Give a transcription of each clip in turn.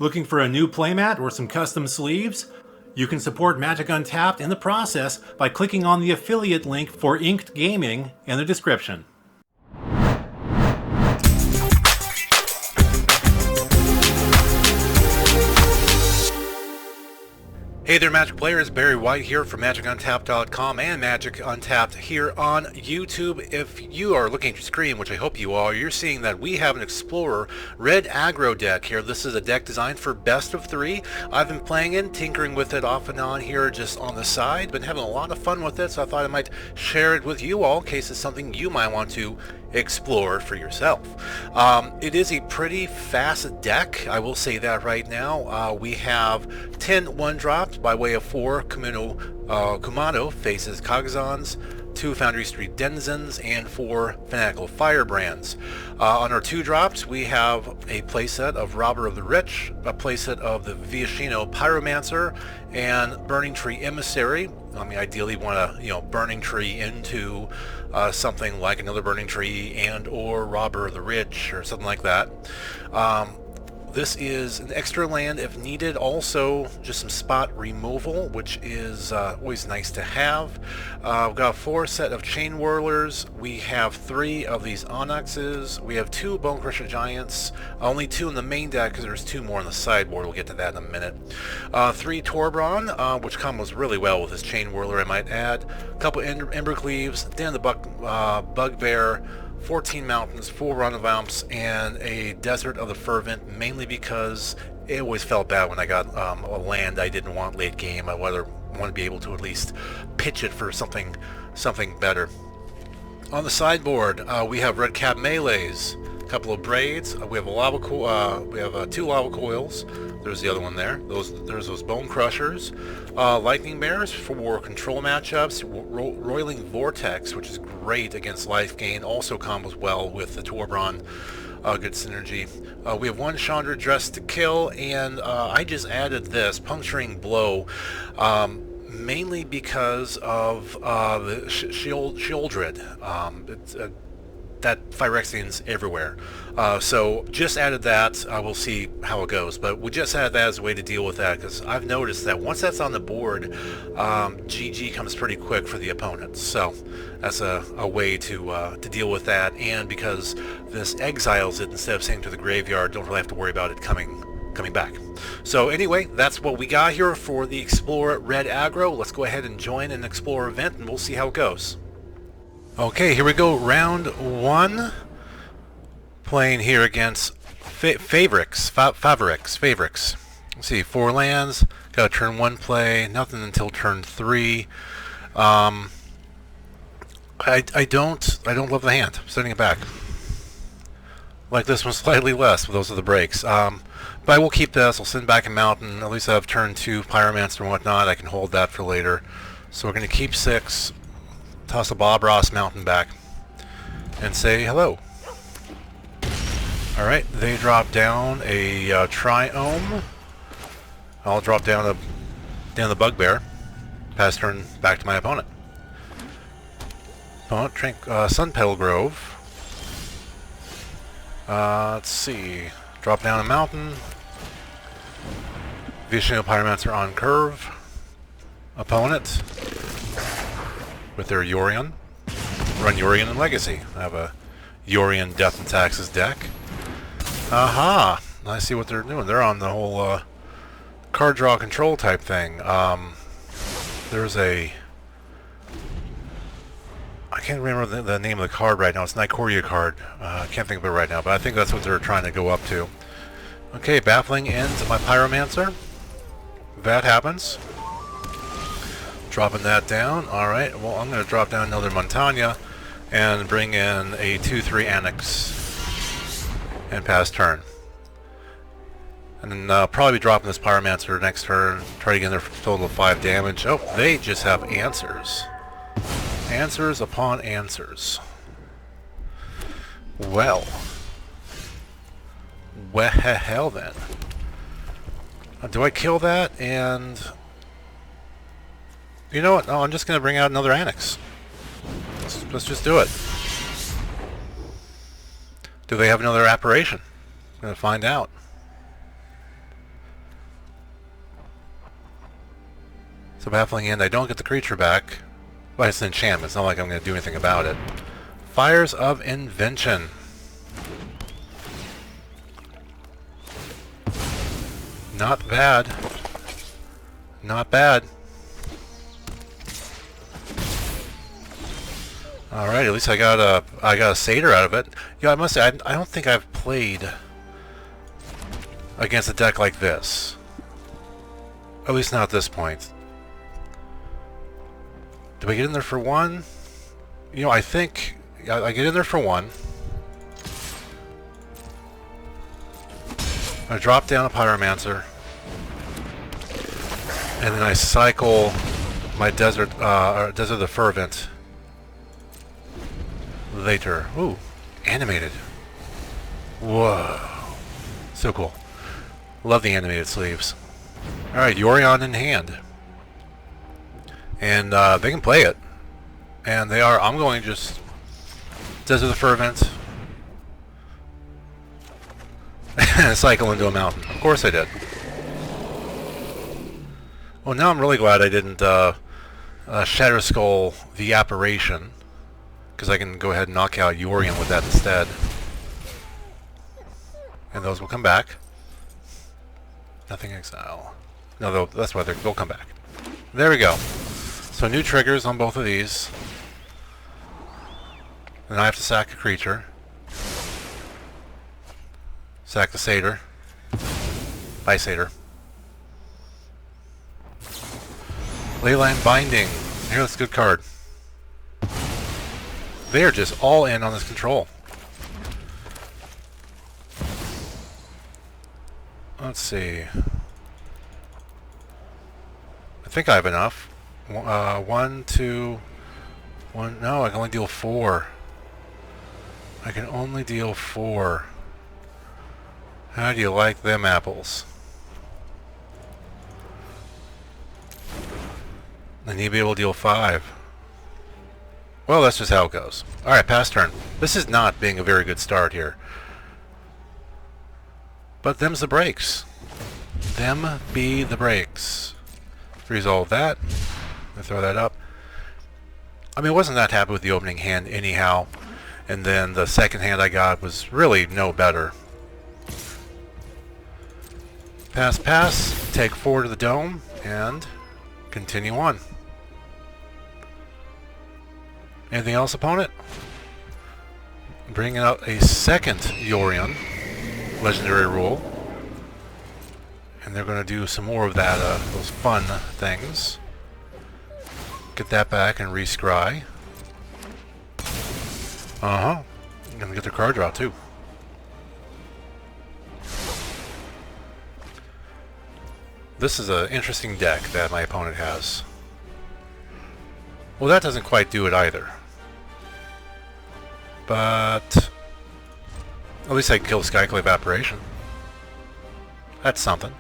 Looking for a new playmat or some custom sleeves? You can support Magic Untapped in the process by clicking on the affiliate link for Inked Gaming in the description. Hey there, Magic players. Barry White here from MagicUntapped.com and Magic Untapped here on YouTube. If you are looking at your screen, which I hope you are, you're seeing that we have an Explorer Red Aggro deck here. This is a deck designed for best of three. I've been playing it, tinkering with it off and on here just on the side. Been having a lot of fun with it, so I thought I might share it with you all in case it's something you might want to explore for yourself. It is a pretty fast deck, I will say that right now. We have 10 1-drops by way of 4 Kumano Faces Kagazans, 2 Foundry Street Denizens, and 4 Fanatical Firebrands. On our 2-drops, we have a playset of Robber of the Rich, a playset of the Viashino Pyromancer, and Burning Tree Emissary. I mean, ideally, we want to, Burning Tree into something like another Burning Tree and or Robber of the Rich or something like that. This is an extra land if needed. Also, just some spot removal, which is always nice to have. We've got a 4 set of Chain Whirlers. We have 3 of these Onyxes. We have 2 Bonecrusher Giants. Only 2 in the main deck because there's 2 more on the sideboard. We'll get to that in a minute. 3 Torbran, which combos really well with this Chain Whirler, I might add. A couple Embercleaves, then the Bugbear, 14 Mountains, 4 Runavamps, and a Desert of the Fervent, mainly because it always felt bad when I got a land I didn't want late game. I want to be able to at least pitch it for something better. On the sideboard, we have Red Cap Melees, a couple of Braids. We have a lava we have 2 Lava Coils. There's the other one there. There's those Bone Crushers. Lightning Bears for control matchups. Roiling Vortex, which is great against life gain. Also combos well with the Torbran. Good synergy. We have 1 Chandra Dressed to Kill, and I just added this, Puncturing Blow, mainly because of the Shieldred. That Phyrexian's everywhere. So just added that. We'll see how it goes. But we just added that as a way to deal with that, because I've noticed that once that's on the board, GG comes pretty quick for the opponents. So that's a way to deal with that. And because this exiles it instead of sending to the graveyard, don't really have to worry about it coming back. So anyway, that's what we got here for the Explorer Red Aggro. Let's go ahead and join an Explorer event, and we'll see how it goes. Okay, here we go, round 1. Playing here against Favrix. Let's see, 4 lands, got a turn 1 play, nothing until turn 3. I don't love the hand. I'm sending it back. Like this one slightly less, but those are the breaks. But I will keep this. I'll send back a mountain. At least I have turn 2 Pyromancer and whatnot. I can hold that for later. So we're going to keep 6. Toss a Bob Ross mountain back and say hello. Alright, they drop down a Triome. I'll drop down the Bugbear. Pass turn back to my opponent. Sun Petal Grove. Let's see. Drop down a mountain. Viashino Pyromancer on curve. Opponent with their Yorion. Run Yorion and Legacy. I have a Yorion Death and Taxes deck. Aha! I see what they're doing. They're on the whole card draw control type thing. There's a... I can't remember the name of the card right now. It's an Ikoria card. I can't think of it right now, but I think that's what they're trying to go up to. Okay, Baffling ends my Pyromancer. That happens. Dropping that down. Alright, well, I'm going to drop down another Montagna and bring in a 2-3 Annex and pass turn. And then probably be dropping this Pyromancer next turn. Try to get their total of 5 damage. Oh, they just have answers. Answers upon answers. Well, hell then. Do I kill that? And you know what? No, I'm just going to bring out another Annex. Let's just do it. Do they have another Apparition? I'm going to find out. So baffling end, I don't get the creature back. But it's an enchantment. It's not like I'm going to do anything about it. Fires of Invention. Not bad. Not bad. Alright, at least I got a satyr out of it. Yeah, I must say, I don't think I've played against a deck like this. At least not at this point. Do I get in there for one? You know, I think I get in there for one. I drop down a Pyromancer. And then I cycle my Desert of the Fervent later. Ooh, animated. Whoa. So cool. Love the animated sleeves. Alright, Yorion in hand. And they can play it. And they are, I'm going to just Desert of the Fervent. And cycle into a mountain. Of course I did. Well, now I'm really glad I didn't Shatter Skull the Apparition, because I can go ahead and knock out Yorion with that instead. And those will come back. Nothing exile. No, that's why they'll come back. There we go. So new triggers on both of these. Then I have to sack a creature. Sack the satyr. Bye, satyr. Leyline Binding. Here, that's a good card. They are just all in on this control. Let's see. I think I have enough. 1, 2, 1. No, I can only deal 4. I can only deal 4. How do you like them apples? I need to be able to deal 5. Well, that's just how it goes. Alright, pass turn. This is not being a very good start here. But them's the breaks. Them be the breaks. Resolve that. I throw that up. I mean, I wasn't that happy with the opening hand anyhow. And then the second hand I got was really no better. Pass, pass. Take 4 to the dome. And continue on. Anything else, opponent? Bringing out a second Yorion. Legendary rule. And they're going to do some more of that, those fun things. Get that back and re-scry. Uh-huh. I'm going to get their card draw, too. This is an interesting deck that my opponent has. Well, that doesn't quite do it either. But at least I can kill the Skyclave Apparition. That's something.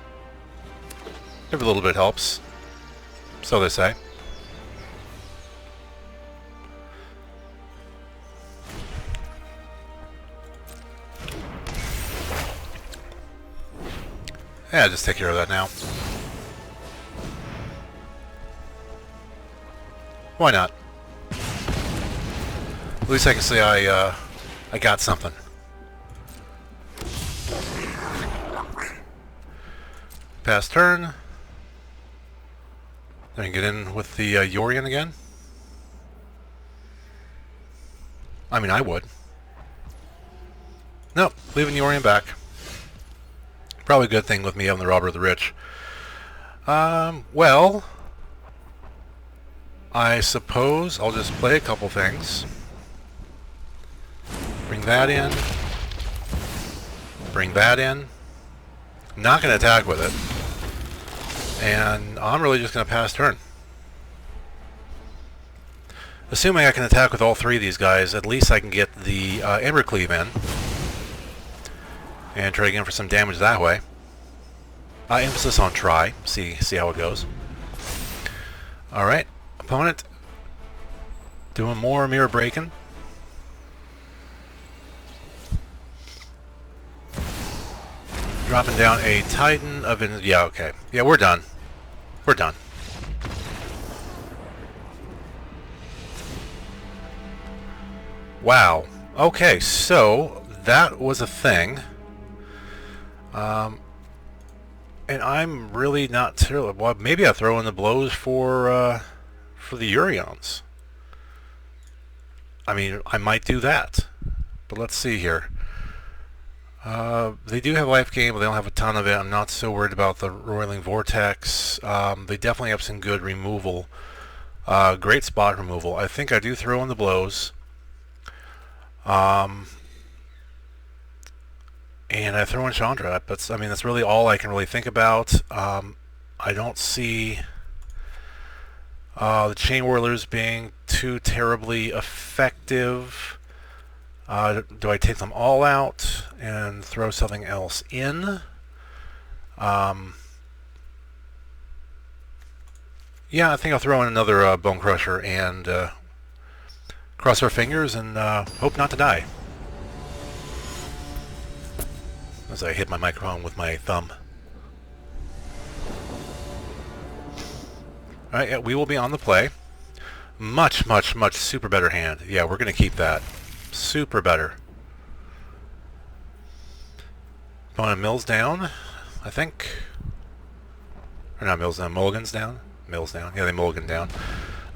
Every little bit helps. So they say. Yeah, just take care of that now. Why not? At least I can say I got something. Pass turn. Then get in with the Yorion again. I mean, I would. Nope, leaving Yorion back. Probably a good thing with me having the Robber of the Rich. Well, I suppose I'll just play a couple things. Bring that in. Bring that in. I'm not going to attack with it. And I'm really just going to pass turn. Assuming I can attack with all 3 of these guys, at least I can get the Embercleave in. And try again for some damage that way. Emphasis on try. See how it goes. Alright. Opponent. Doing more mirror breaking. Dropping down a Titan of... Yeah, okay. Yeah, we're done. We're done. Wow. Okay, so that was a thing. And I'm really not terrible. Well, maybe I throw in the blows for the Urions. I mean, I might do that. But let's see here. They do have life gain, but they don't have a ton of it. I'm not so worried about the Roiling Vortex. They definitely have some good removal. Great spot removal. I think I do throw in the blows. And I throw in Chandra. That's really all I can really think about. I don't see the Chain Whirlers being too terribly effective. Do I take them all out and throw something else in? Yeah, I think I'll throw in another Bone Crusher and cross our fingers and hope not to die. As I hit my microphone with my thumb. Alright, yeah, we will be on the play. Much, much, much super better hand. Yeah, we're going to keep that. Super better. Opponent mills down, I think. Or not mills down, mulligans down. Mills down. Yeah, they mulligan down.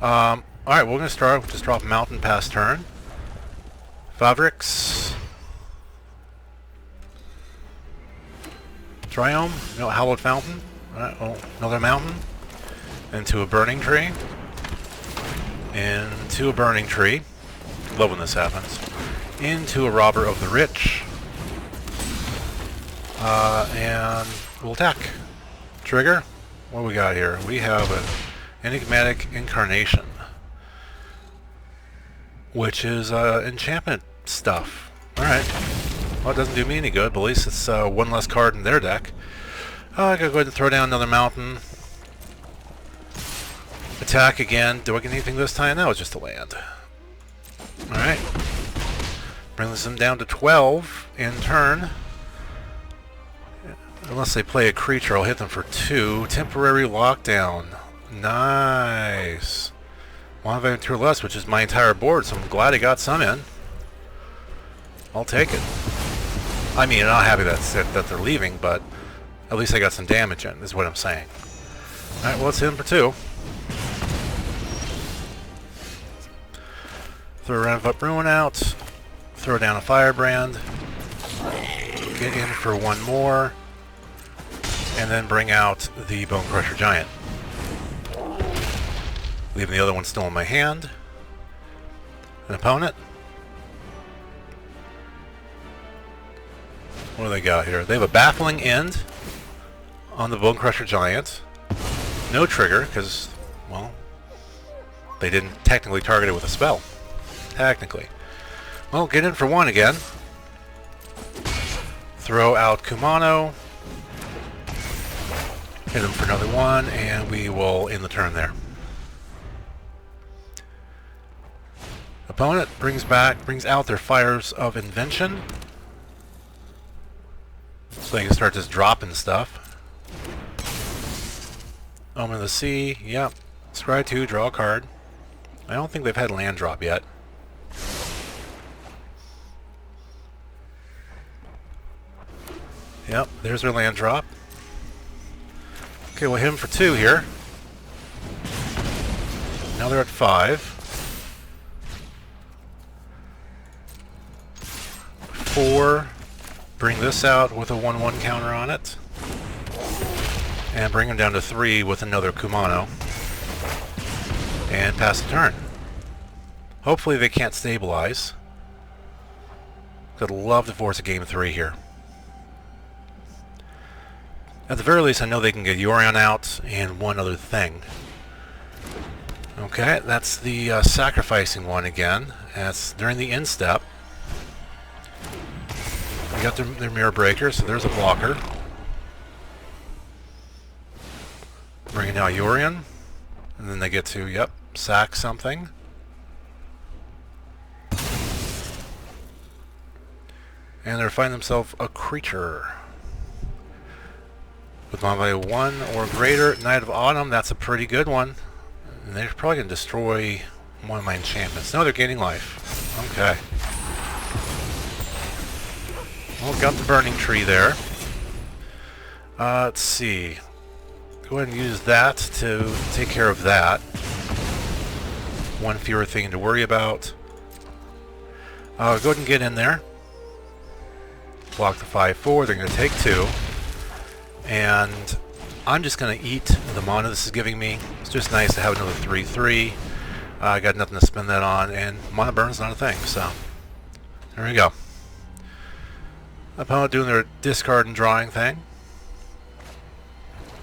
Alright, we're going to start. We'll just drop Mountain past turn. Fabrics. Triome. No, Hallowed Fountain. Alright, oh, another Mountain. Into a Burning Tree. Into a Burning Tree. Love when this happens. Into a Robber of the Rich. And we'll attack. Trigger. What do we got here? We have an Enigmatic Incarnation, which is enchantment stuff. Alright. Well, it doesn't do me any good, but at least it's one less card in their deck. I gotta go ahead and throw down another Mountain. Attack again. Do I get anything this time? No, it's just a land. Alright. Brings them down to 12 in turn. Unless they play a creature, I'll hit them for 2. Temporary Lockdown. Nice. One of 2 or less, which is my entire board, so I'm glad I got some in. I'll take it. I mean, I'm not happy that they're leaving, but at least I got some damage in, is what I'm saying. Alright, well, let's hit them for 2. Throw a Rev Up Ruin out. Throw down a Firebrand. Get in for 1 more. And then bring out the Bone Crusher Giant. Leaving the other one still in my hand. An opponent. What do they got here? They have a Baffling End on the Bone Crusher Giant. No trigger, because, well, they didn't technically target it with a spell. Technically. Well, get in for 1 again. Throw out Kumano. Hit him for another 1, and we will end the turn there. Opponent brings out their Fires of Invention. So they can start just dropping stuff. Omen of the Sea, yep. Scry 2, draw a card. I don't think they've had land drop yet. Yep, there's their land drop. Okay, we'll hit him for 2 here. Now they're at 5. 4. Bring this out with a 1/1 counter on it. And bring him down to 3 with another Kumano. And pass the turn. Hopefully they can't stabilize. Could love to force a game 3 here. At the very least, I know they can get Yorion out and one other thing. Okay, that's the sacrificing one again. That's during the end step. We got their Mirror Breaker, so there's a blocker. Bringing out Yorion. And then they get to, yep, sack something. And they find themselves a creature. With my value 1 or greater, Knight of Autumn, that's a pretty good one. And they're probably going to destroy one of my enchantments. No, they're gaining life. Okay. Well, got the burning tree there. Let's see. Go ahead and use that to take care of that. One fewer thing to worry about. Go ahead and get in there. Block the 5/4. They're going to take 2. And I'm just going to eat the mana this is giving me. It's just nice to have another 3/3. I got nothing to spend that on, and mana burn's not a thing, so there we go. Opponent doing their discard and drawing thing.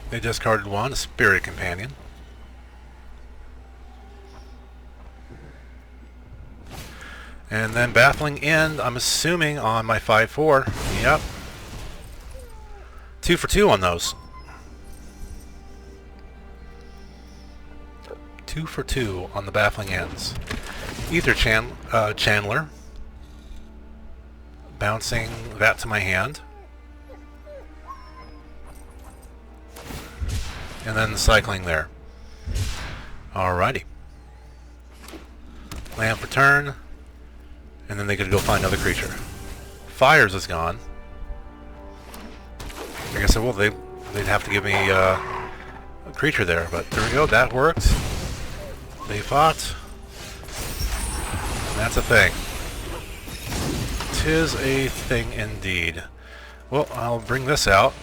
They discarded 1, a Spirit Companion. And then Baffling End, I'm assuming on my 5/4. Yep. 2 for 2 on those. 2 for 2 on the Baffling Ends. Ether Chandler. Bouncing that to my hand. And then cycling there. Alrighty. Land for turn. And then they could go find another creature. Fires is gone. Like I said, well, they'd have to give me a creature there, but there we go, that worked. They fought. And that's a thing. 'Tis a thing indeed. Well, I'll bring this out.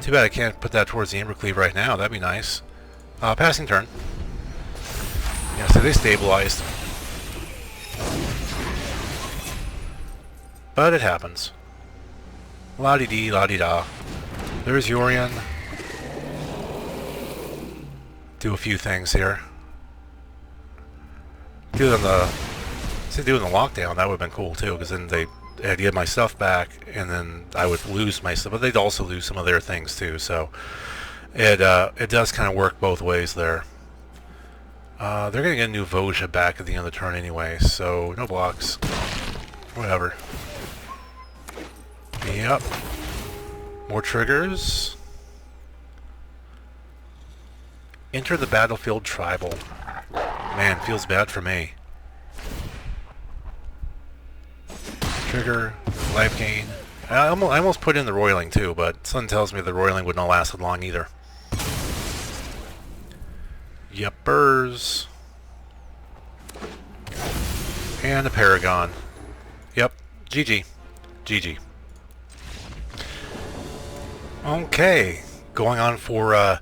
Too bad I can't put that towards the Embercleave right now. That'd be nice. Passing turn. Yeah, so they stabilized. But it happens. La-di-dee, la-di-da. There's Yorion. Do a few things here. Doing the lockdown, that would have been cool too, because then they had to get my stuff back, and then I would lose my stuff, but they'd also lose some of their things too, so it does kind of work both ways there. They're going to get a new Voja back at the end of the turn anyway, so no blocks. Whatever. Yep. More triggers. Enter the battlefield tribal. Man, feels bad for me. Trigger, life gain. I almost put in the roiling too, but something tells me the roiling wouldn't have lasted long either. Yuppers. And a Paragon. Yep. GG. GG. Okay. Going on for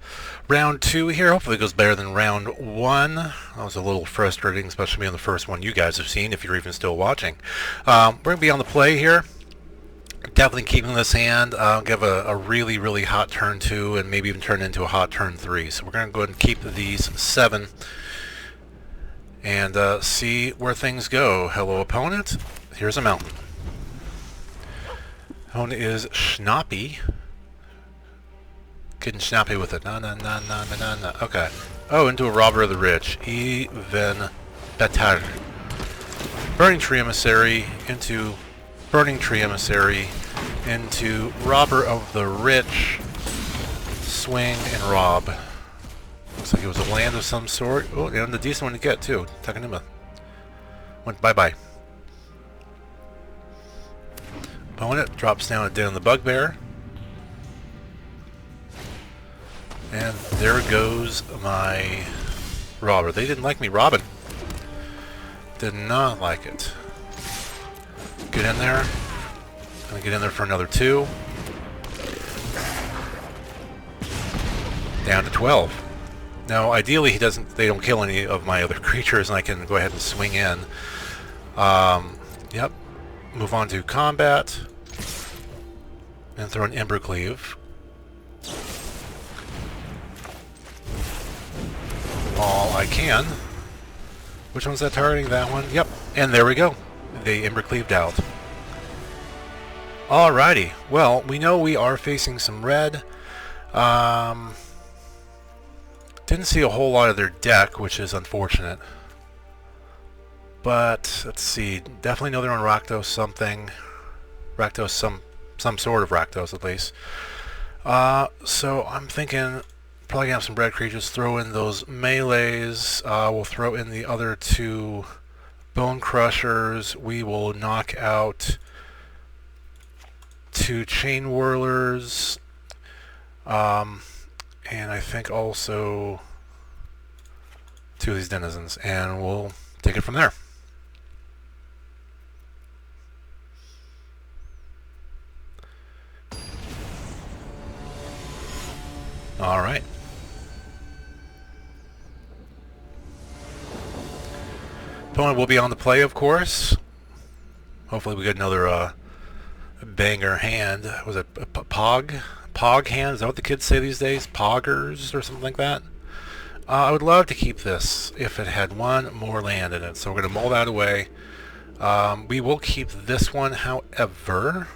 round 2 here. Hopefully it goes better than round 1. That was a little frustrating, especially being the first one you guys have seen, if you're even still watching. We're going to be on the play here. Definitely keeping this hand. I'll give a really, really hot turn 2, and maybe even turn into a hot turn 3. So we're going to go ahead and keep these 7 and see where things go. Hello, opponent. Here's a mountain. Opponent is Schnappy. Getting snappy with it. No. Okay. Oh, into a Robber of the Rich. Even better. Burning Tree Emissary into Burning Tree Emissary into Robber of the Rich. Swing and rob. Looks like it was a land of some sort. Oh, and a decent one to get too. Takanuma. Went bye-bye. Opponent drops down a Den of the Bugbear. And there goes my robber. They didn't like me robbing. Did not like it. Get in there. Gonna get in there for another 2. Down to 12. Now, ideally, they don't kill any of my other creatures, and I can go ahead and swing in. Yep. Move on to combat. And throw an Embercleave. All I can. Which one's that targeting? That one? Yep. And there we go. They Embercleaved out. Alrighty. Well, we know we are facing some red. Didn't see a whole lot of their deck, which is unfortunate. But, let's see. Definitely know they're on Rakdos something. Rakdos, some sort of Rakdos at least. So I'm thinking probably gonna have some red creatures, throw in those melees. We'll throw in the other 2 Bone Crushers. We will knock out 2 Chain Whirlers. And I think also 2 of these Denizens. And we'll take it from there. Alright. Opponent will be on the play, of course. Hopefully we get another banger hand. Was it a Pog? Pog hand? Is that what the kids say these days? Poggers or something like that? I would love to keep this if it had one more land in it. So we're going to mull that away. We will keep this one, however.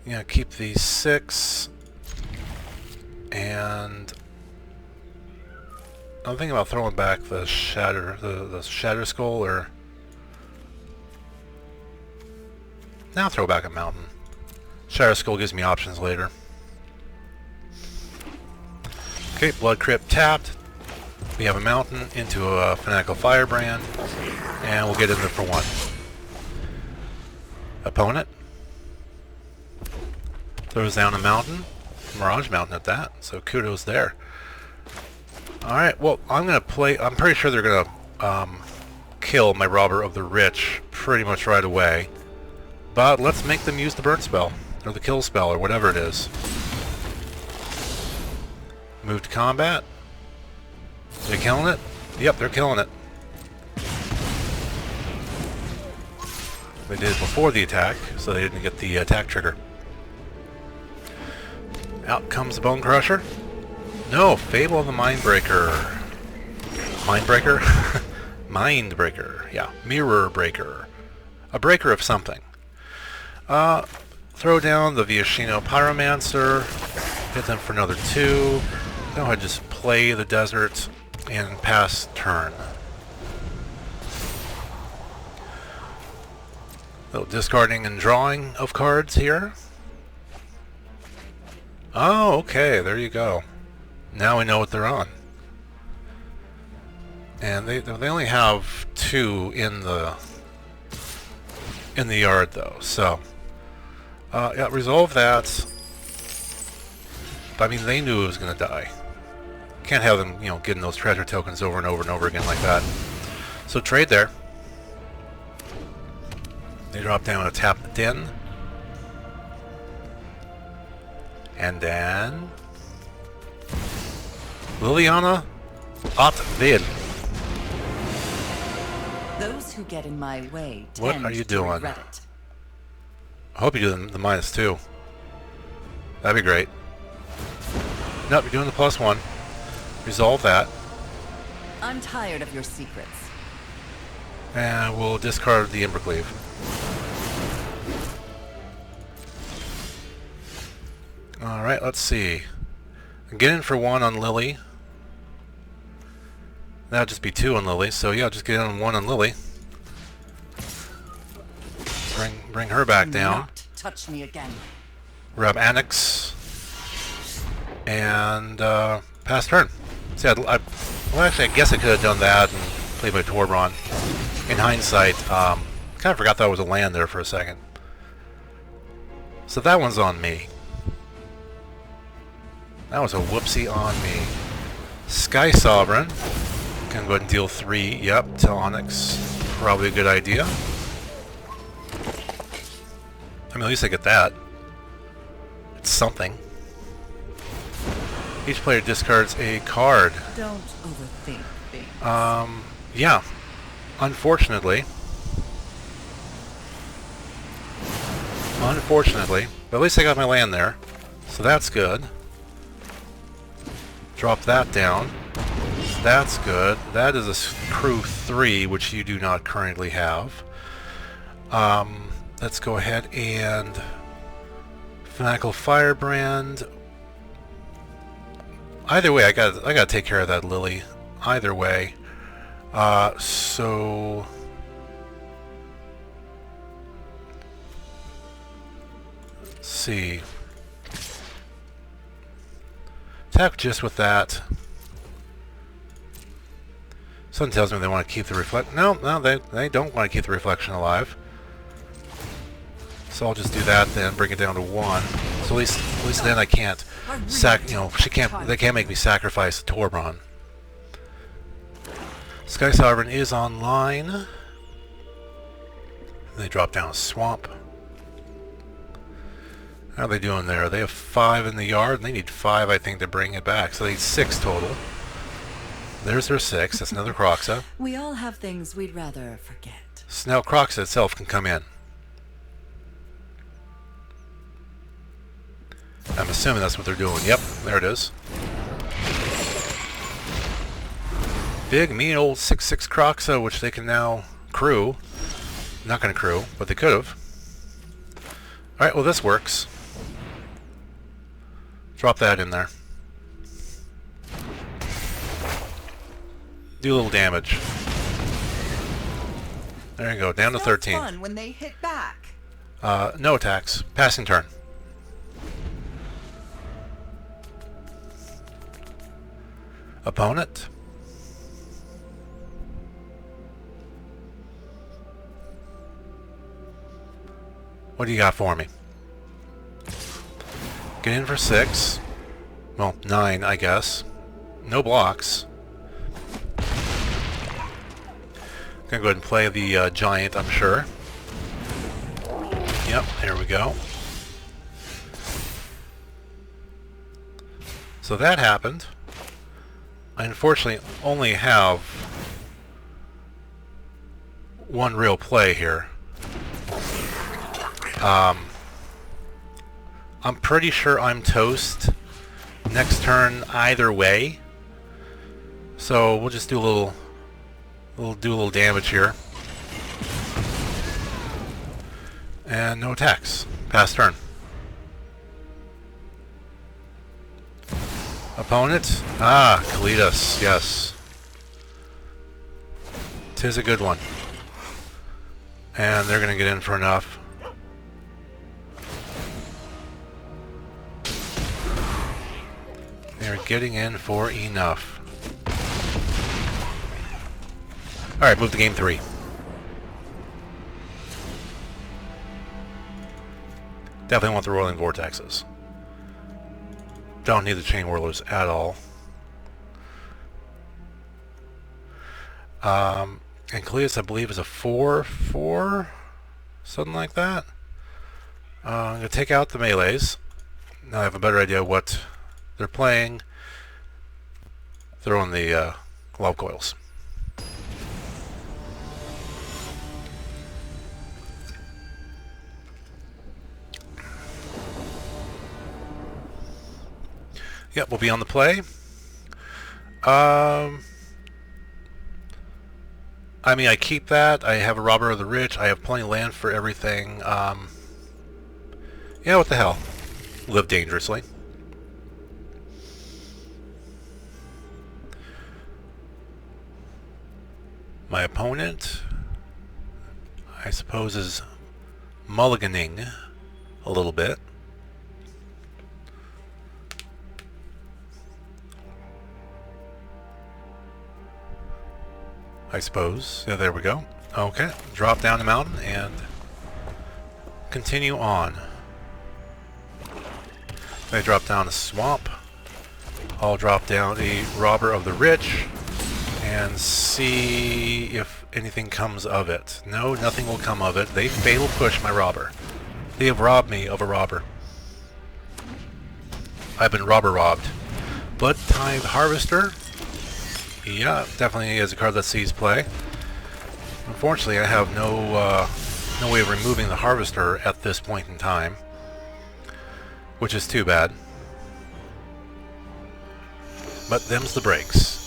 Yeah, keep the 6. And I'm thinking about throwing back the the Shatter Skull, or now throw back a mountain. Shatter Skull gives me options later. Okay, Blood Crypt tapped. We have a mountain into a Fanatical Firebrand, and we'll get in there for 1. Opponent throws down a mountain. Mirage Mountain at that, so kudos there. Alright, well, I'm pretty sure they're gonna kill my Robber of the Rich pretty much right away. But let's make them use the burn spell, or the kill spell, or whatever it is. Move to combat. Are they killing it? Yep, they're killing it. They did it before the attack, so they didn't get the attack trigger. Out comes the Bone Crusher. No, Fable of the Mindbreaker. Mindbreaker? Mindbreaker. Yeah, Mirror Breaker. A breaker of something. Throw down the Viashino Pyromancer. Hit them for another 2. Go ahead and just play the desert and pass turn. Little discarding and drawing of cards here. Oh, okay, there you go. Now we know what they're on. And they only have 2 in the yard though, so yeah, resolve that. I mean, they knew it was gonna die. Can't have them, you know, getting those treasure tokens over and over and over again like that. So trade there. They drop down and tap the den. And then Liliana Otvin. Those who get in my way What tend are you to doing? regret it. I hope you do the -2. That'd be great. Nope, you're doing the +1. Resolve that. I'm tired of your secrets. And we'll discard the Embercleave. Alright, let's see. Get in for 1 on Lily. That'll just be 2 on Lily, so yeah, just get in on 1 on Lily. Bring her back down. Not touch me again. Grab Annex. And pass turn. See, well, actually, I guess I could have done that and played my Torbron. In hindsight, kind of forgot that was a land there for a second. So that one's on me. That was a whoopsie on me. Sky Sovereign. Can go ahead and deal 3, yep, to Onyx. Probably a good idea. I mean, at least I get that. It's something. Each player discards a card. Don't overthink things. Yeah. Unfortunately. But at least I got my land there. So that's good. Drop that down. That's good. That is a crew 3, which you do not currently have. Let's go ahead and Fanatical Firebrand. Either way, I gotta take care of that Lily. Either way. So let's see. Attack just with that. Something tells me they want to keep the reflect. No, they don't want to keep the reflection alive. So I'll just do that then, bring it down to 1. So at least then I can't they can't make me sacrifice the Torbran. Sky Sovereign is online. They drop down a swamp. How are they doing there? They have 5 in the yard, and they need 5, I think, to bring it back. So they need 6 total. There's their 6. That's another Croxa. We all have things we'd rather forget. So now Croxa itself can come in. I'm assuming that's what they're doing. Yep, there it is. Big, mean old 6/6 Croxa, which they can now crew. Not going to crew, but they could have. Alright, well this works. Drop that in there. Do a little damage. There you go, down to 13. Fun when they hit back. No attacks. Passing turn. Opponent. What do you got for me? Get in for 6. Well, 9, I guess. No blocks. Gonna go ahead and play the giant, I'm sure. Yep, there we go. So that happened. I unfortunately only have one real play here. I'm pretty sure I'm toast next turn either way. So we'll just do a little damage here. And no attacks. Pass turn. Opponent? Ah, Kalidas, yes. 'Tis a good one. And they're gonna get in for enough. They're getting in for enough. Alright, move to game 3. Definitely want the Rolling Vortexes. Don't need the Chain Whirlers at all. And Kalidas, I believe, is a 4/4? Something like that. I'm going to take out the melees. Now I have a better idea what they're playing. Throw in the love coils. Yep, we'll be on the play. I mean, I keep that. I have a Robber of the Rich. I have plenty of land for everything. Yeah, what the hell? Live dangerously. My opponent, I suppose, is mulliganing a little bit. I suppose. Yeah, there we go. Okay, drop down the mountain and continue on. They drop down a swamp. I'll drop down a Robber of the Rich and see if anything comes of it. No, nothing will come of it. They fatal push my robber. They have robbed me of a robber. I've been robbed. Blood Tithe Harvester. Yeah, definitely is a card that sees play. Unfortunately, I have no way of removing the Harvester at this point in time, which is too bad. But them's the breaks.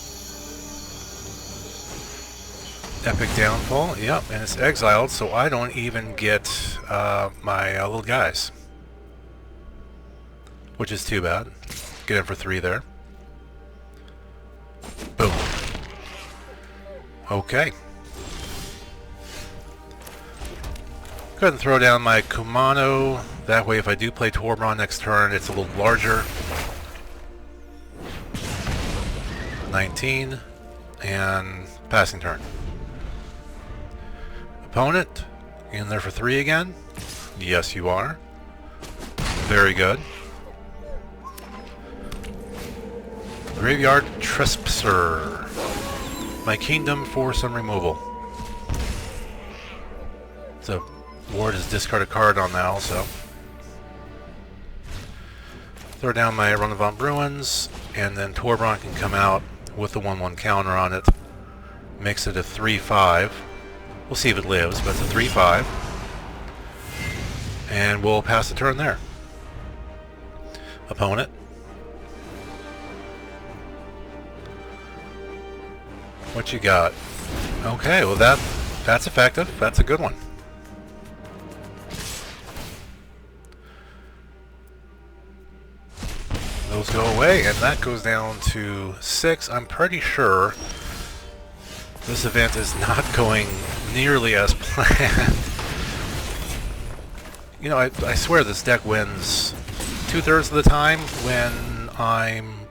Epic Downfall, yep, and it's exiled, so I don't even get my little guys, which is too bad. Get in for 3 there. Boom. Okay. Go ahead and throw down my Kumano. That way, if I do play Torbran next turn, it's a little larger. 19. And Passing turn. Opponent, in there for 3 again? Yes, you are. Very good. Graveyard Trespasser. My kingdom for some removal. So, Ward has discarded a card on that also. Throw down my Relevant Ruins, and then Torbran can come out with the 1/1 counter on it. Makes it a 3/5. We'll see if it lives, but it's a 3/5. And we'll pass the turn there. Opponent. What you got? Okay, well that's effective. That's a good one. Those go away, and that goes down to 6. I'm pretty sure this event is not going nearly as planned. You know, I swear this deck wins 2/3 of the time when I'm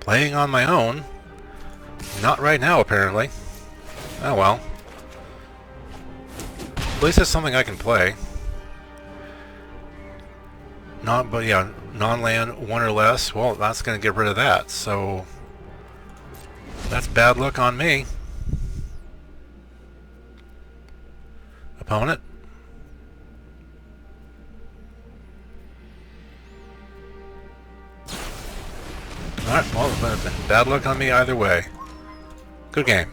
playing on my own. Not right now, apparently. Oh well. At least it's something I can play. But yeah, non-land 1 or less. Well, that's going to get rid of that. So that's bad luck on me. Opponent. Alright, well, bad luck on me either way. Good game.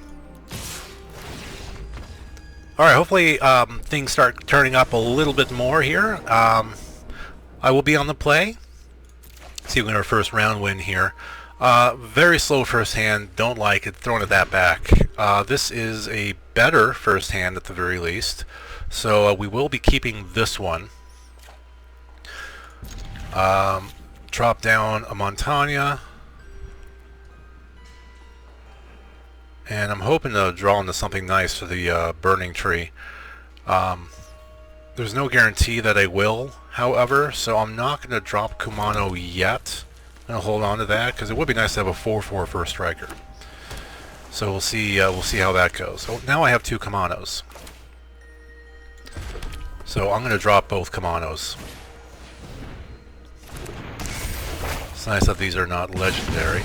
Alright, hopefully things start turning up a little bit more here. I will be on the play. See if we get our first round win here. Very slow first hand. Don't like it. Throwing it that back. This is a better first hand at the very least. So we will be keeping this one. Drop down a Montana. And I'm hoping to draw into something nice for the Burning Tree. There's no guarantee that I will, however, so I'm not going to drop Kumano yet. I'm going to hold on to that, because it would be nice to have a 4/4 first striker. So we'll see how that goes. So now I have 2 Kumanos. So I'm going to drop both Kumanos. It's nice that these are not legendary.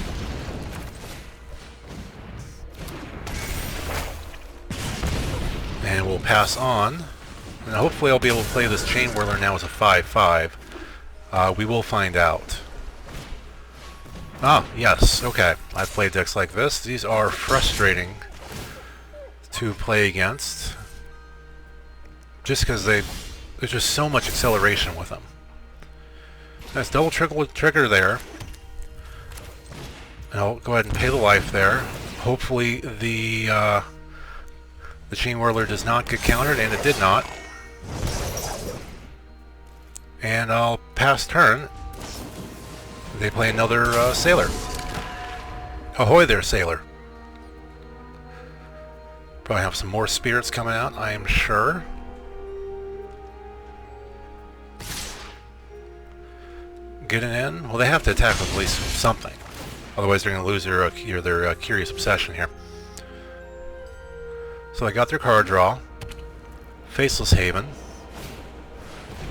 And we'll pass on. And hopefully I'll be able to play this Chain Whirler now as a 5/5. We will find out. Ah, yes, okay. I've played decks like this. These are frustrating to play against. Just because there's just so much acceleration with them. Nice double trigger there. And I'll go ahead and pay the life there. Hopefully the Chain Whirler does not get countered, and it did not. And I'll pass turn. They play another Sailor. Ahoy there, Sailor. Probably have some more spirits coming out, I am sure. Getting in? Well, they have to attack with at least something. Otherwise they're going to lose their Curious Obsession here. So I got their card draw. Faceless Haven.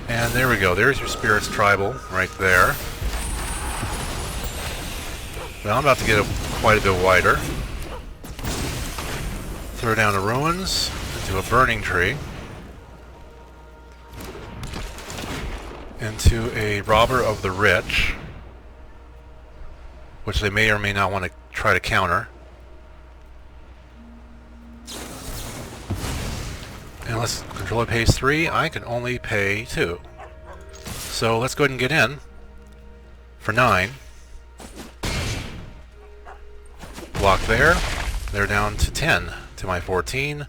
And there we go. There's your Spirit's Tribal right there. Well, I'm about to get it quite a bit wider. Throw down the Ruins into a Burning Tree. Into a Robber of the Rich, which they may or may not want to try to counter. Unless controller pays 3, I can only pay 2. So let's go ahead and get in for 9. Block there. They're down to 10 to my 14.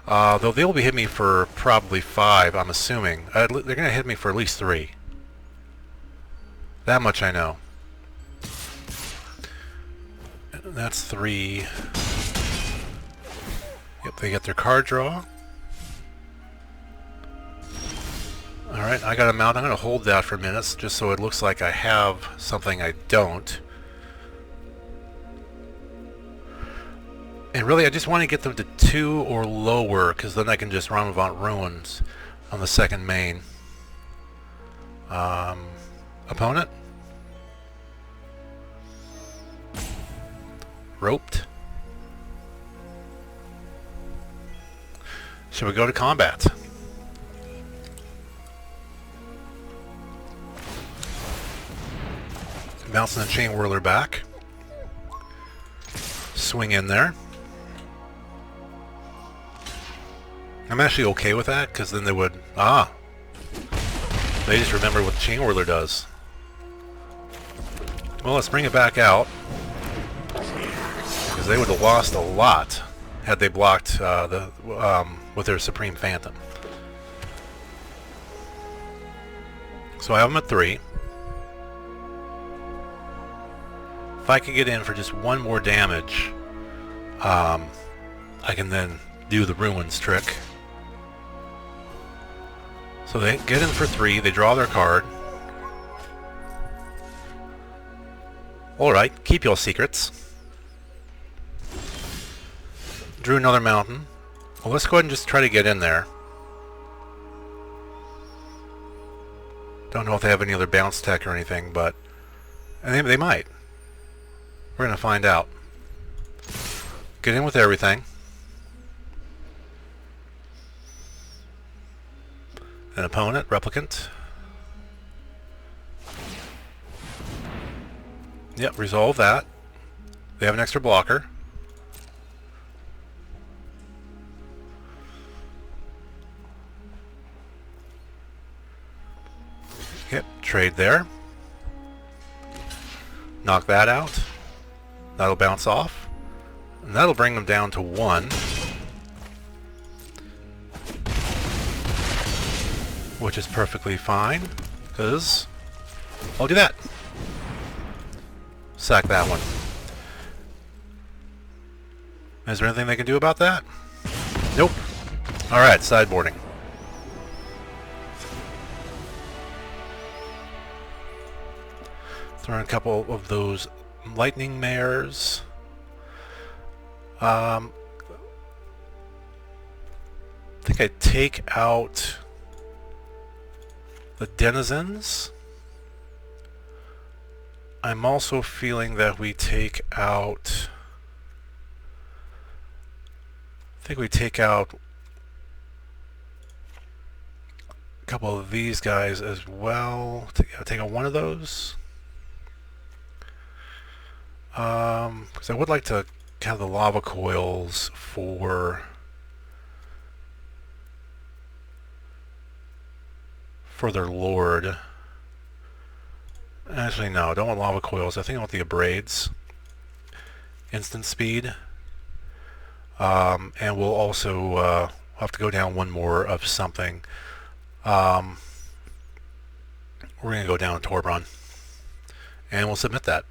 Though they will be hitting me for probably 5, I'm assuming. They're going to hit me for at least 3. That much I know. That's 3. Yep, they get their card draw. Alright, I got a mount. I'm going to hold that for minutes just so it looks like I have something I don't. And really, I just want to get them to 2 or lower, because then I can just run Avant Ruins on the second main. Opponent? Roped. Should we go to combat? Bouncing the Chain Whirler back. Swing in there. I'm actually okay with that, because then they would... they just remember what the Chain Whirler does. Well, let's bring it back out, because they would have lost a lot had they blocked with their Supreme Phantom. So I have them at 3. If I can get in for just 1 more damage, I can then do the Ruins trick. So they get in for 3, they draw their card. Alright, keep your secrets. Drew another mountain. Well, let's go ahead and just try to get in there. Don't know if they have any other bounce tech or anything, but they might. We're going to find out. Get in with everything. An opponent, replicant. Yep, resolve that. They have an extra blocker. Yep, trade there. Knock that out. That'll bounce off. And that'll bring them down to 1. Which is perfectly fine, because I'll do that. Sack that one. Is there anything they can do about that? Nope. Alright, sideboarding. Throw in a couple of those lightning mares. I think I take out the denizens. I'm also feeling that we take out... I think we take out a couple of these guys as well. Take out one of those. Because I would like to have the lava coils for their lord. Actually, no, I don't want lava coils. I think I want the abrades. Instant speed. And we'll also have to go down 1 more of something. We're going to go down Torbran. And we'll submit that.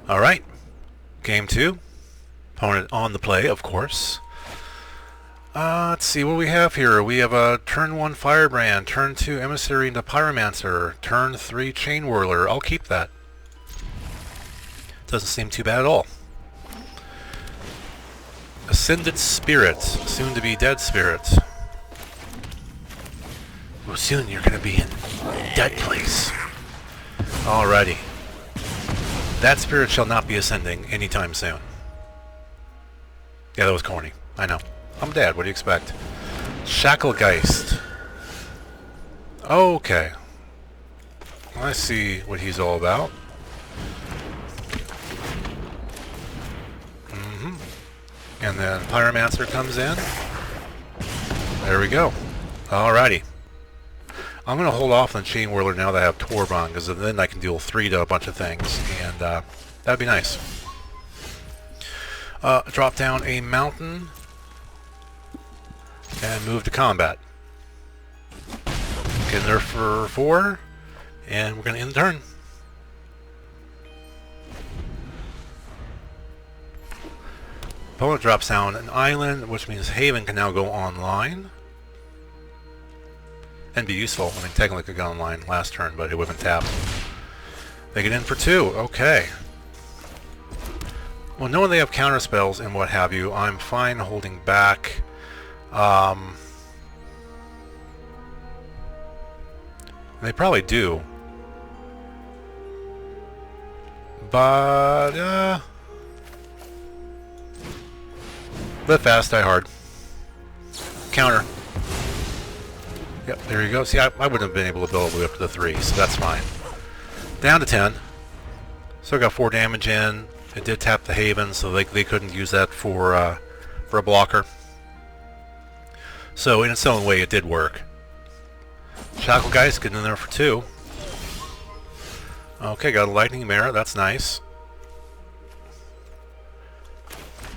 Alright, game 2. Opponent on the play, of course. Let's see what we have here. We have a turn 1 Firebrand, turn 2 Emissary into Pyromancer, turn 3 Chain Whirler. I'll keep that. Doesn't seem too bad at all. Ascended Spirit, soon to be Dead Spirit. Well, soon you're going to be in Dead Place. Alrighty. That spirit shall not be ascending anytime soon. Yeah, that was corny. I know. I'm dead. What do you expect? Shacklegeist. Okay. I see what he's all about. And then Pyromancer comes in. There we go. Alrighty. I'm going to hold off on Chain Whirler now that I have Torbran, because then I can deal 3 to a bunch of things, and that'd be nice. Drop down a mountain, and move to combat. Get in there for 4, and we're going to end the turn. Opponent drops down an island, which means Haven can now go online. and be useful. I mean, technically could go online last turn, but it wasn't tapped. They get in for 2. Okay. Well, knowing they have counter spells and what have you, I'm fine holding back. They probably do. But, live fast, die hard. Counter. Yep, there you go. See, I wouldn't have been able to build all the way up to the 3, so that's fine. Down to 10. So I got 4 damage in. It did tap the Haven, so they couldn't use that for a blocker. So in its own way, it did work. Shackle Geist getting in there for 2. Okay, got a Lightning Mirror. That's nice.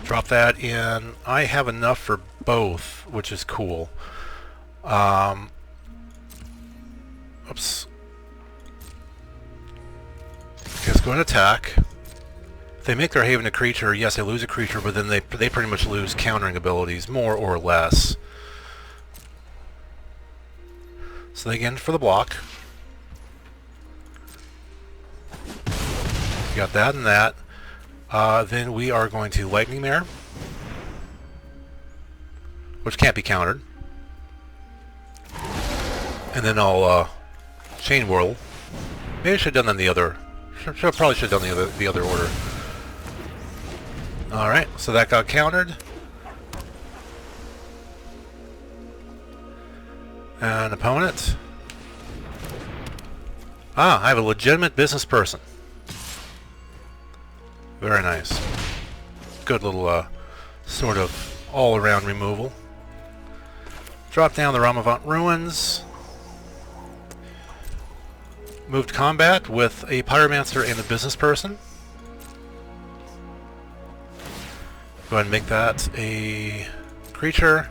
Drop that in. I have enough for both, which is cool. Oops. Let's go and attack. If they make their Haven a creature, yes, they lose a creature, but then they pretty much lose countering abilities, more or less. So they get in for the block. Got that and that. Then we are going to Lightning Mirror, which can't be countered. And then I'll Chain Whirl. Maybe I should have done the other. Probably should have done the other order. All right, so that got countered. An opponent. Ah, I have a legitimate business person. Very nice. Good little sort of all-around removal. Drop down the Ramavant Ruins. Moved combat with a Pyromancer and a business person. Go ahead and make that a creature.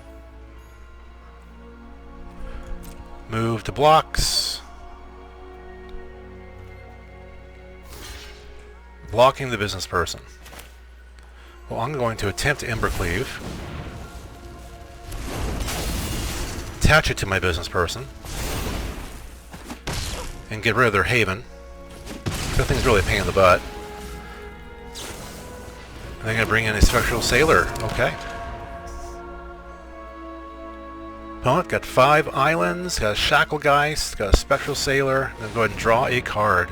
Move to blocks. Blocking the business person. Well, I'm going to attempt to Embercleave. Attach it to my business person. And get rid of their Haven. That thing's really a pain in the butt. And they're going to bring in a Spectral Sailor. Okay. Opponent got 5 islands, got a Shackle Geist, got a Spectral Sailor. Then go ahead and draw a card.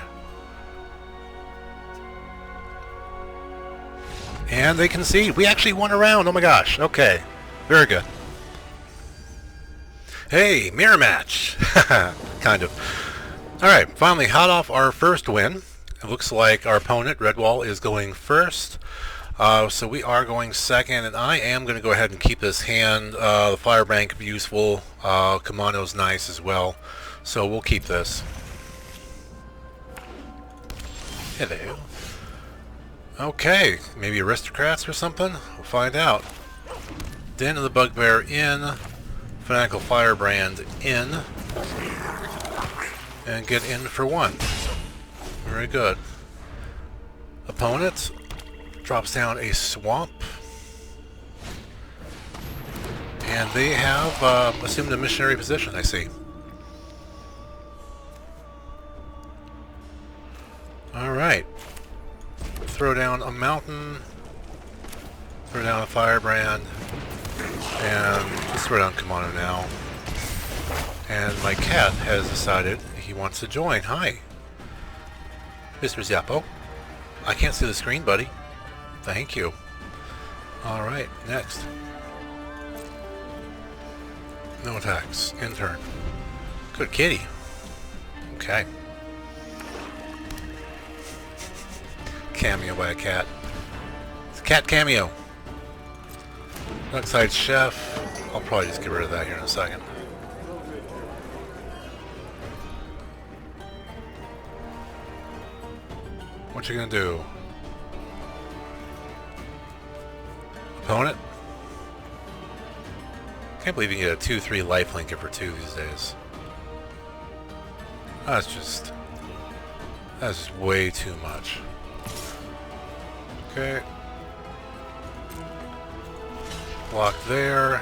And they concede. We actually won a round. Oh my gosh. Okay. Very good. Hey, mirror match. Kind of. Alright, finally hot off our first win. It looks like our opponent, Redwall, is going first. So we are going second, and I am going to go ahead and keep this hand. The Firebrand could be useful. Kamano's nice as well. So we'll keep this. Hello. Okay, maybe aristocrats or something? We'll find out. Den of the Bugbear in. Fanatical Firebrand in. And get in for 1. Very good. Opponent drops down a Swamp. And they have assumed a missionary position, I see. Alright. Throw down a Mountain. Throw down a Firebrand. And let's throw down Kamano now. And my cat has decided he wants to join. Hi. Mr. Zappo. I can't see the screen, buddy. Thank you. Alright, next. No attacks. In turn. Good kitty. Okay. Cameo by a cat. It's a cat cameo. Darkside Chef. I'll probably just get rid of that here in a second. What you gonna do? Opponent? Can't believe you can get a 2/3 lifelink for 2 these days. That's just way too much. Okay. Block there.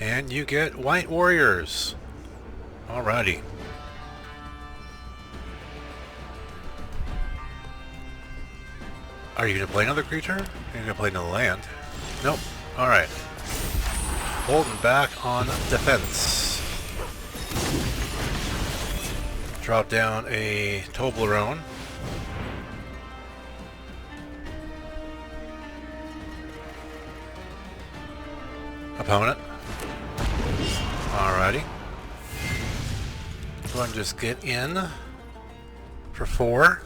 And you get white warriors. Alrighty. Are you going to play another creature? Are you going to play another land? Nope. Alright. Holding back on defense. Drop down a Toblerone. Opponent. Alrighty. Go ahead and just get in for 4.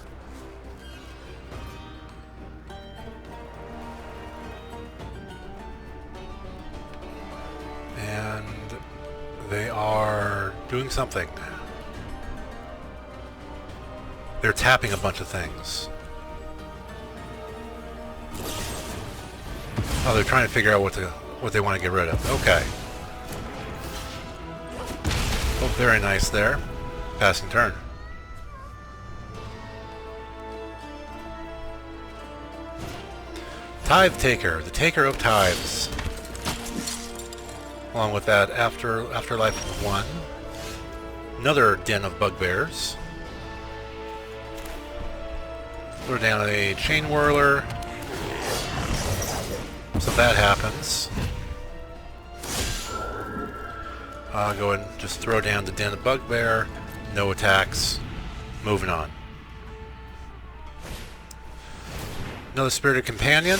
And they are doing something. They're tapping a bunch of things. Oh, they're trying to figure out what they want to get rid of. Okay. Oh, very nice there. Passing turn. Tithe Taker, the taker of tithes. Along with that, Afterlife of 1. Another den of bugbears. Throw down a chain whirler. So that happens. Go ahead and just throw down the den of bugbear. No attacks. Moving on. Another Spirited Companion.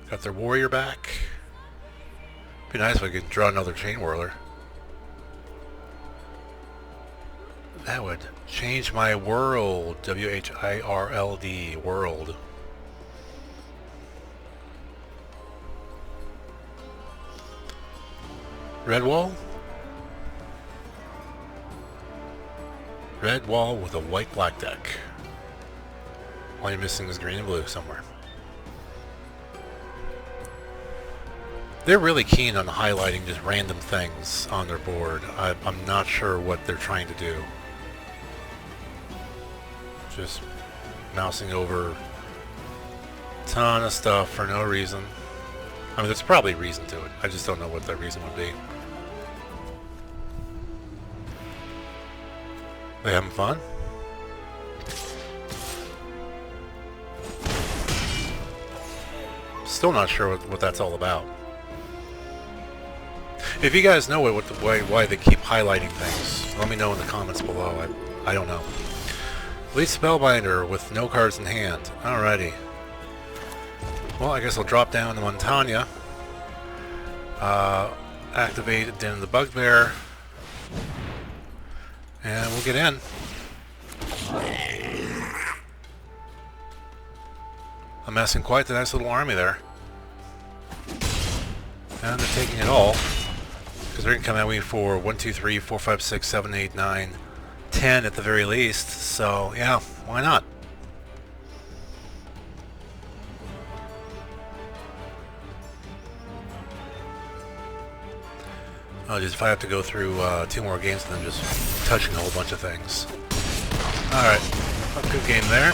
Got their warrior back. Be nice if I could draw another chain whirler. That would change my world. W-H-I-R-L-D. World. Red wall? Red wall with a white-black deck. All you're missing is green and blue somewhere. They're really keen on highlighting just random things on their board. I'm not sure what they're trying to do. Just mousing over a ton of stuff for no reason. I mean, there's probably a reason to it. I just don't know what that reason would be. They having fun? Still not sure what that's all about. If you guys know why they keep highlighting things, let me know in the comments below. I don't know. Lead Spellbinder with no cards in hand. Alrighty. Well, I guess I'll drop down to Montanya. Activate Den of the Bugbear. And we'll get in. Amassing quite the nice little army there. And they're taking it all. Because they're going to come at me for 1, 2, 3, 4, 5, 6, 7, 8, 9, 10 at the very least. So, yeah, why not? Oh, just if I have to go through 2 more games and then just touching a whole bunch of things. Alright, a good game there.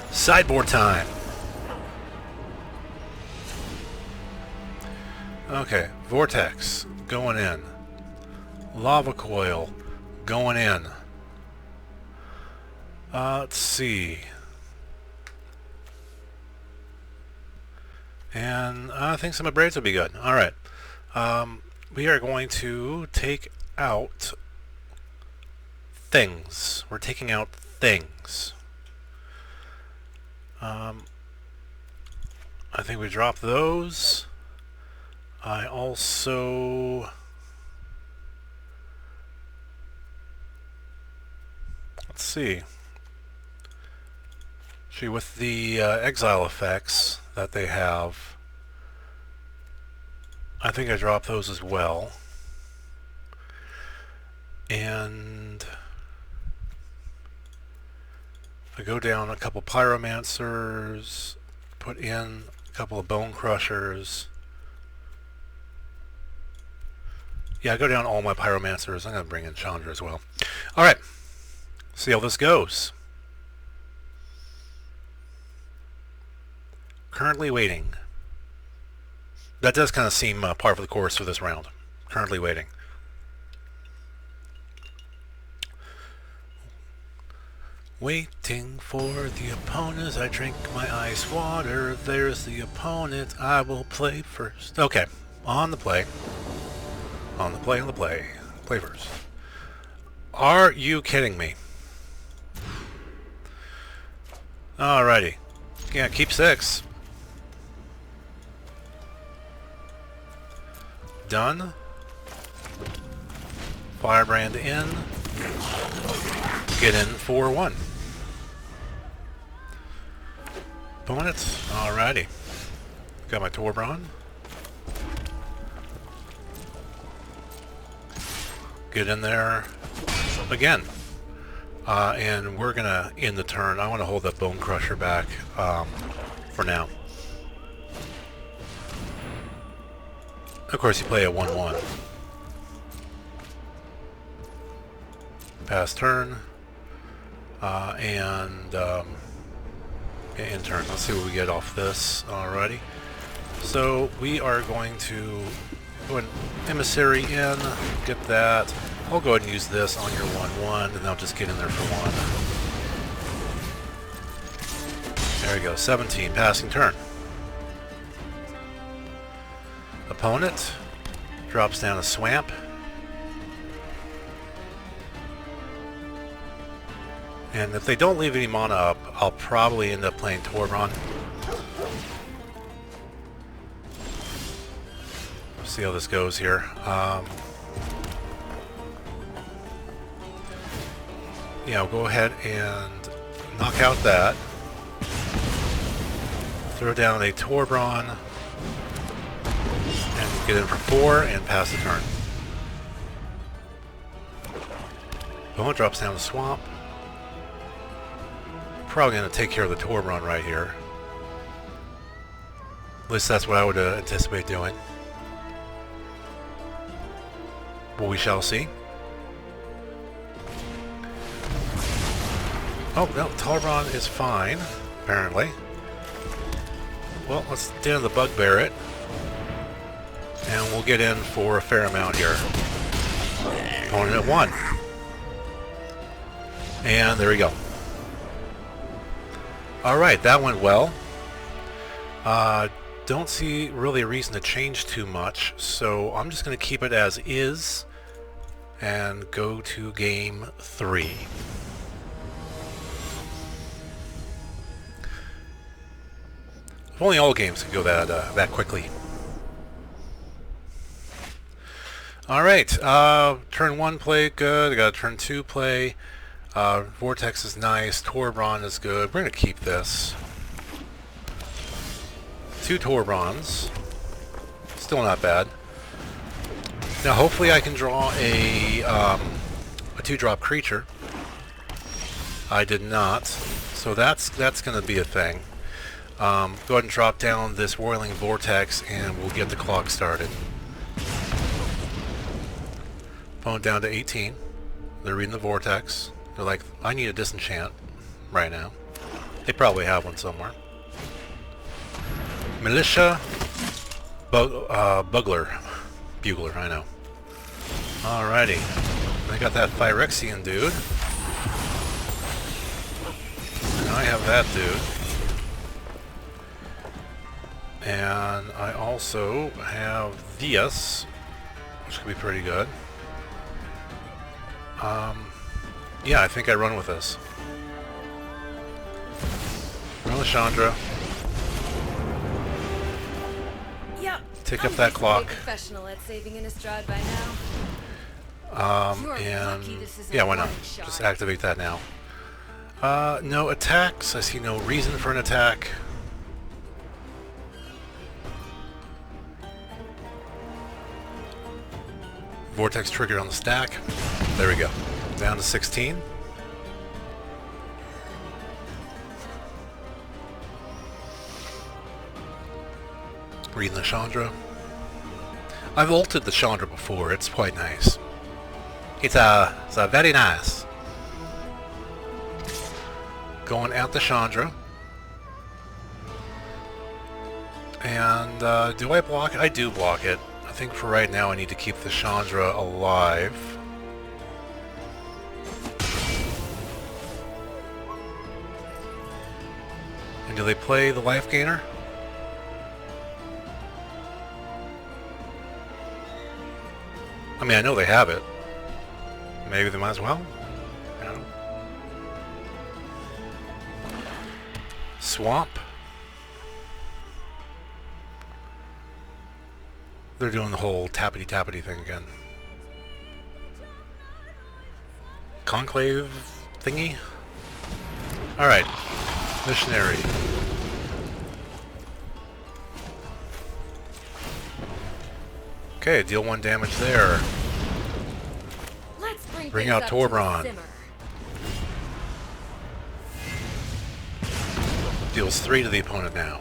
Sideboard time. Okay, Vortex going in. Lava Coil going in. Let's see. And I think some Braids would be good. Alright. We are going to take out things. We're taking out things. I think we drop those. I also... Let's see. See, with the exile effects that they have, I think I drop those as well. And I go down a couple Pyromancers, put in a couple of Bone Crushers. Yeah, I go down all my Pyromancers. I'm going to bring in Chandra as well. Alright, see how this goes. Currently waiting. that does kind of seem par for the course for this round. Currently waiting. Waiting for the opponent as I drink my ice water. There's the opponent. I will play first. Okay, on the play. On the play, on the play. Play first. Are you kidding me? Alrighty. Yeah, keep 6. Done. Firebrand in. Get in for 1. Opponent. Alrighty. Got my Torbran. Get in there again. And we're going to end the turn. I want to hold that Bone Crusher back for now. Of course, you play a 1-1. Pass turn. And end turn. Let's see what we get off this. Alrighty. So we are going to go an Emissary in. Get that. I'll go ahead and use this on your 1-1, and I'll just get in there for 1. There we go. 17. Passing turn. Opponent drops down a Swamp. And if they don't leave any mana up, I'll probably end up playing Torbran. See how this goes here. Yeah, I'll go ahead and knock out that. Throw down a Torbran. And get in for 4 and pass the turn. Opponent drops down the Swamp. Probably going to take care of the Torbran right here. At least that's what I would anticipate doing. But we shall see. Oh, no, Torbran is fine, apparently. Well, let's den the Bugbear it. And we'll get in for a fair amount here. Opponent at 1. And there we go. Alright, that went well. Don't see really a reason to change too much, so I'm just going to keep it as is and go to game 3. If only all games could go that quickly. Alright, turn 1 play good, I got a turn 2 play. Vortex is nice, Torbran is good. We're going to keep this. 2 Torbrans. Still not bad. Now hopefully I can draw a 2-drop creature. I did not. So that's going to be a thing. Go ahead and drop down this Whirling Vortex and we'll get the clock started. Opponent down to 18. They're reading the Vortex. They're like, I need a disenchant right now. They probably have one somewhere. Militia. Bugler. Bugler, I know. Alrighty. I got that Phyrexian dude. And I have that dude. And I also have this, which could be pretty good. Yeah, I think I run with this. Run with Chandra. Yep. Take up that clock. Professional at saving in a stride by now. And yeah, why not? Just activate that now. No attacks. I see no reason for an attack. Vortex trigger on the stack. There we go. Down to 16. Reading the Chandra. I've ulted the Chandra before. It's quite nice. It's very nice. Going out the Chandra. And do I block it? I do block it. I think for right now I need to keep the Chandra alive. And do they play the life gainer? I mean, I know they have it. Maybe they might as well. I don't know. Swamp. They're doing the whole tappity-tappity thing again. Conclave thingy? Alright. Missionary. Okay, deal 1 damage there. Let's Bring out Torbran. Deals 3 to the opponent now.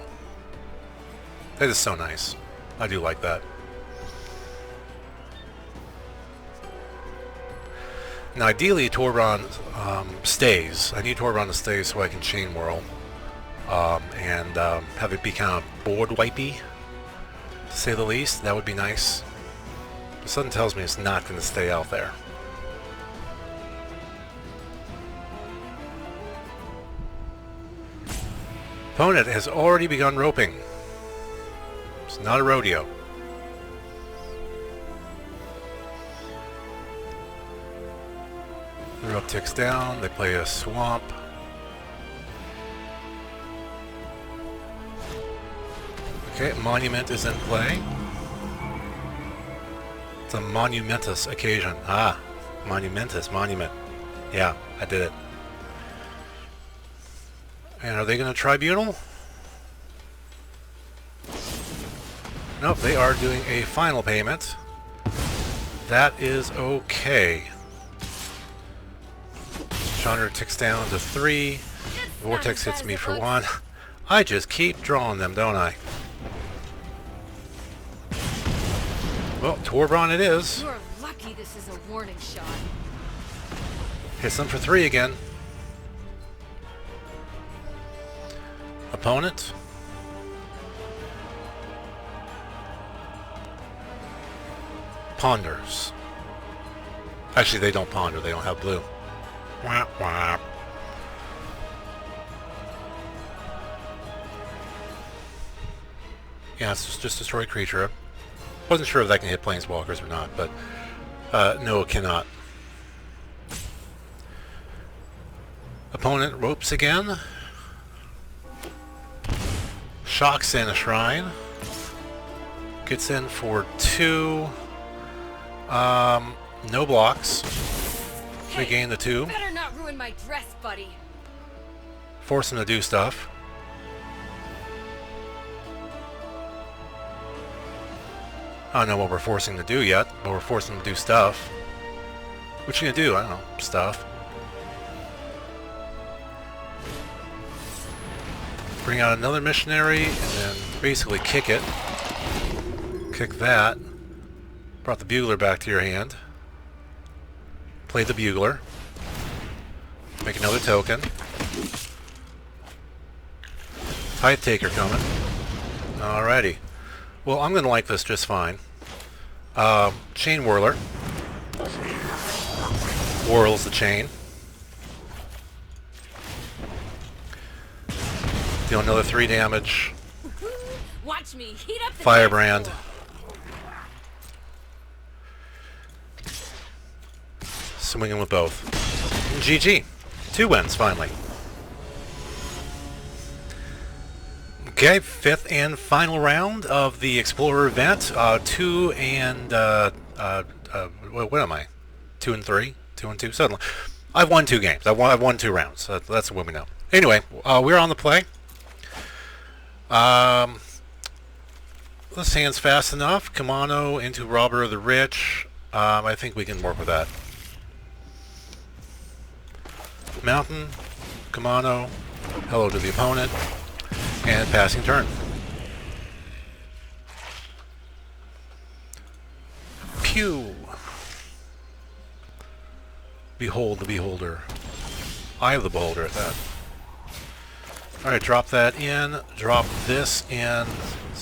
That is so nice. I do like that. Now ideally Torbran stays. I need Torbran to stay so I can chain whirl. And have it be kind of board wipey, to say the least. That would be nice. Something tells me it's not going to stay out there. Opponent has already begun roping. It's not a rodeo. Their up ticks down. They play a swamp. Okay, Monument is in play. It's a monumentous occasion. Ah, monumentous, monument. Yeah, I did it. And are they going to tribunal? Nope, they are doing a final payment. That is okay. Chandra ticks down to 3. Vortex hits me for 1. I just keep drawing them, don't I? Well, Torbran it is. You're lucky this is a warning shot. Hits them for 3 again. Opponent. Ponders. Actually, they don't ponder. They don't have blue. Wah, wah. Yeah, it's just destroy creature. Wasn't sure if that can hit planeswalkers or not, but no, it cannot. Opponent ropes again. Shocks in a shrine. Gets in for 2. No blocks. Hey, Regain the 2. better not ruin my dress, buddy. Force him to do stuff. I don't know what we're forcing to do yet, but we're forcing him to do stuff. What you gonna do? I don't know. Stuff. Bring out another missionary and then basically kick it. Kick that. Brought the bugler back to your hand. Play the bugler. Make another token. Tithe Taker coming. Alrighty. Well, I'm going to like this just fine. Chain Whirler. Whirls the chain. Deal another 3 damage. Watch me heat up the Firebrand. Swinging with both. GG. 2 wins, finally. Okay, 5th and final round of the Explorer event. 2 and... what am I? 2 and 3? 2 and 2? Suddenly. I've won 2 games. I've won 2 rounds. So that's what we know. Anyway, we're on the play. This hand's fast enough. Kamano into Robber of the Rich. I think we can work with that. Mountain, Kamano, hello to the opponent, and passing turn. Pew! Behold the beholder. Eye of the beholder at that. Alright, drop that in, drop this in,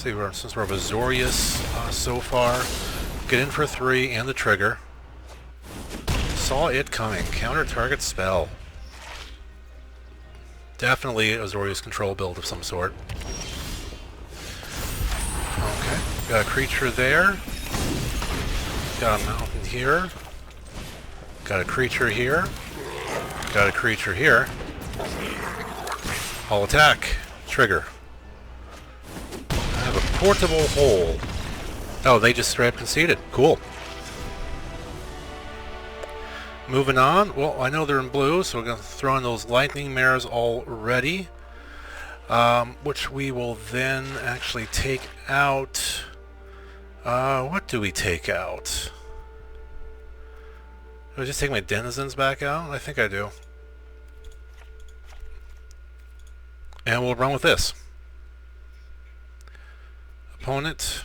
see, since we're of Azorius so far, get in for 3 and the trigger. Saw it coming. Counter target spell. Definitely Azorius control build of some sort. Okay, got a creature there. Got a mountain here. Got a creature here. Got a creature here. I'll attack. Trigger. I have a portable hole. Oh, they just straight up conceded. Cool. Moving on. Well, I know they're in blue, so we're going to throw in those lightning mares already. Which we will then actually take out. What do we take out? Do I just take my denizens back out? I think I do. And we'll run with this. Opponent.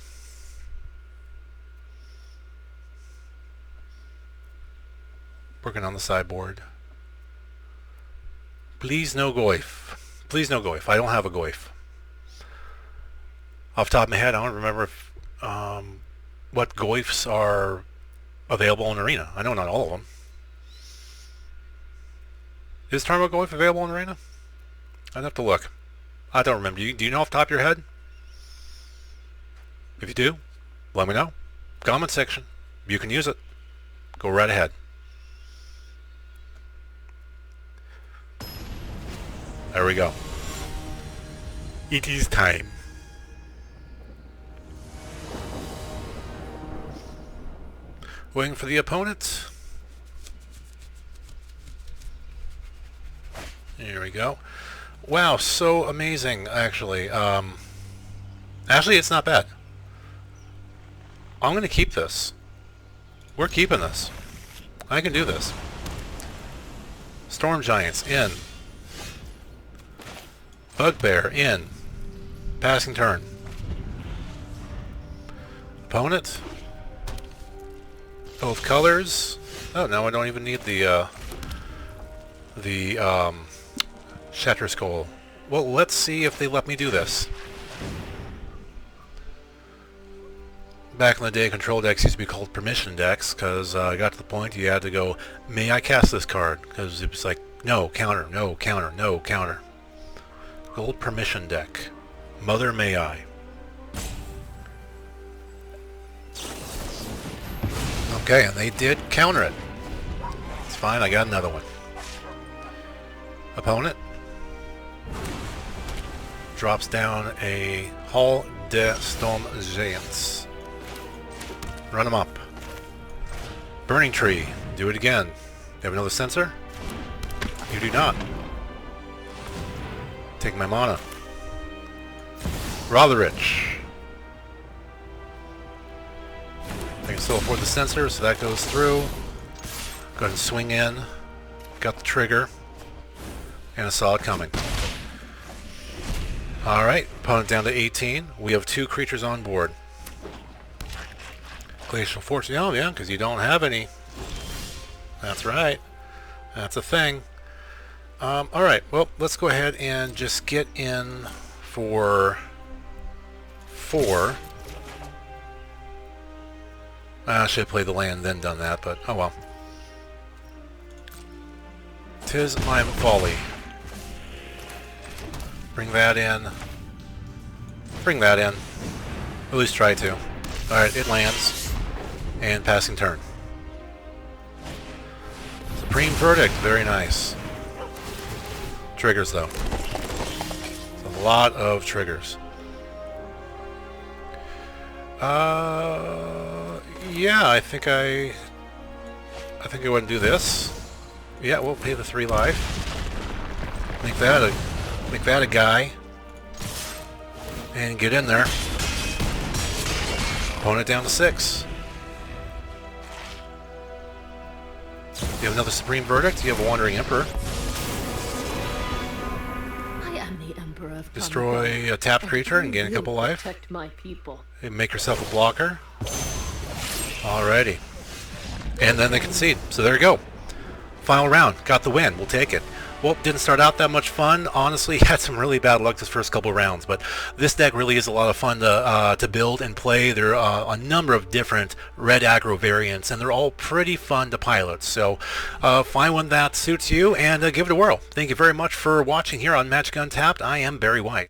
Working on the sideboard. Please no Goyf. Please no Goyf. I don't have a Goyf. Off the top of my head, I don't remember if, what Goyfs are available in Arena. I know not all of them. Is Tarmo Goyf available in Arena? I'd have to look. I don't remember. Do you know off the top of your head? If you do, let me know. Comment section. You can use it. Go right ahead. There we go. It is time. Waiting for the opponent. Here we go. Wow, so amazing, actually. Actually, it's not bad. I'm going to keep this. We're keeping this. I can do this. Storm Giants, in. Bugbear, in. Passing turn. Opponent. Both colors. Oh, no, I don't even need the Shatter Skull. Well, let's see if they let me do this. Back in the day, control decks used to be called permission decks, because I got to the point you had to go, may I cast this card? Because it was like, no, counter, no, counter, no, counter. Gold permission deck. Mother may I. Okay, and they did counter it. It's fine, I got another one. Opponent. Drops down a Hall de Storm Giants. Run them up. Burning Tree. Do it again. You have another sensor? You do not. Take my mana. Rotherich. I can still afford the sensor, so that goes through. Go ahead and swing in. Got the trigger. And I saw it coming. Alright, opponent down to 18. We have 2 creatures on board. Glacial Force. Oh, yeah, because you don't have any. That's right. That's a thing. Alright, well, let's go ahead and just get in for 4. I should have played the land then done that, but oh well. 'Tis my folly. Bring that in. Bring that in. At least try to. Alright, it lands. And passing turn. Supreme Verdict, very nice. Triggers though. It's a lot of triggers. Yeah, I think I wouldn't do this. Yeah, we'll pay the 3 life. Make that a guy. And get in there. Opponent down to 6. You have another Supreme Verdict. You have a Wandering Emperor. I am the Emperor of Destroy a tapped creature and gain a couple life. Protect my people. And make yourself a blocker. Alrighty. And then they concede. So there you go. Final round. Got the win. We'll take it. Well, didn't start out that much fun. Honestly, had some really bad luck this first couple rounds, but this deck really is a lot of fun to build and play. There are a number of different red aggro variants, and they're all pretty fun to pilot. So find one that suits you and give it a whirl. Thank you very much for watching here on Magic Untapped. I am Barry White.